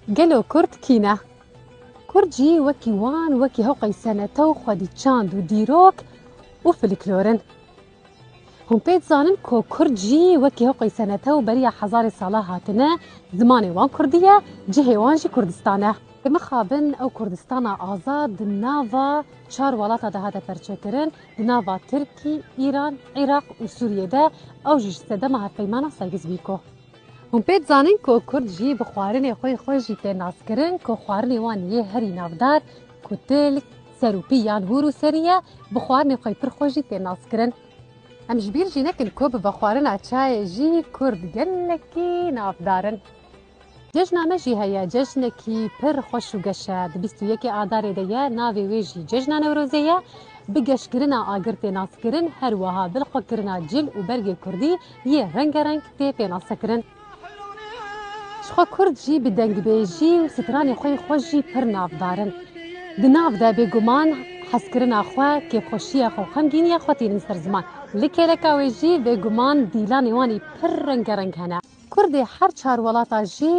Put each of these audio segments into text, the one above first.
قالوا كرد كينا كرجي وكي وان وكي هوقي سنتو خدي تشاند وديروك وفلكلورن هم بيت زانن كو كرجي وكي هوقي سنتو بريا حزاري صلاة هاتنا زماني وان كردية جهي وانجي كردستانه مخابن او كردستان آزاد نافا چار ولاتا ده هاته پرچکرن نافا تركي ايران عراق و سوريا ده او جيش سده مهر پیمانا سایگز بیکو هم پید زانین که کرد جی بخوارن خوی جی پیناس کرن که خوارن وان یه هری نافدار که تلک سروپی یان هورو سریه بخوارن خوی پر خوی جی پیناس کرن ام جبیر جی نکن که بخوارن اچای جی کرد گلکی نافدارن جشنامه جی هیا جشنکی پر خوش و گشه دبیستو یکی آداره ده ناوی ویجی جشنانه وروزه بگش کرنا آگر پیناس کرن هر وها بلخو کرنا جل و برگ کردی یه رنگ رنگ تی پیناس کرن شخوا کرد جی بدنگ بیجی و سترانی خوی خوش جی پر نافدارن دناف ده بگمان حس کرنا خوا که خوشی خو خمگینی خو تین سر زمان لکه لکاوی جی بگمان دیلانی وانی پر رنگ رنگ هنه کرد هر چار ولاتا جی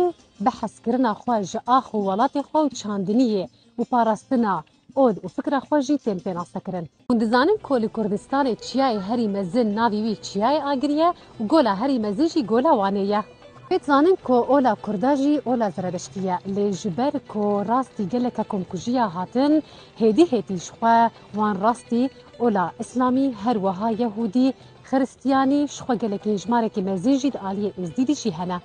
بحث کرنا خوا جا آخو ولاتی خو چاندنیه و پاراستنا اود و فکر خوشی تیم پیناسته کرن. مندزانم کل کردستان چیای هری مزن ناوی وی چیای آگریه و گولا هری مزنجی گولا وانیه. پیت زانم که اولا کرداجی اولا زردشتیه لجبر که راستی گلک کمکوجیا هاتن هدی شخوا وان راستی اولا اسلامی هر وها یهودی خرستیانی شخوا گلک اجماره که مزنجید آلیه ازدیدی شی هنه.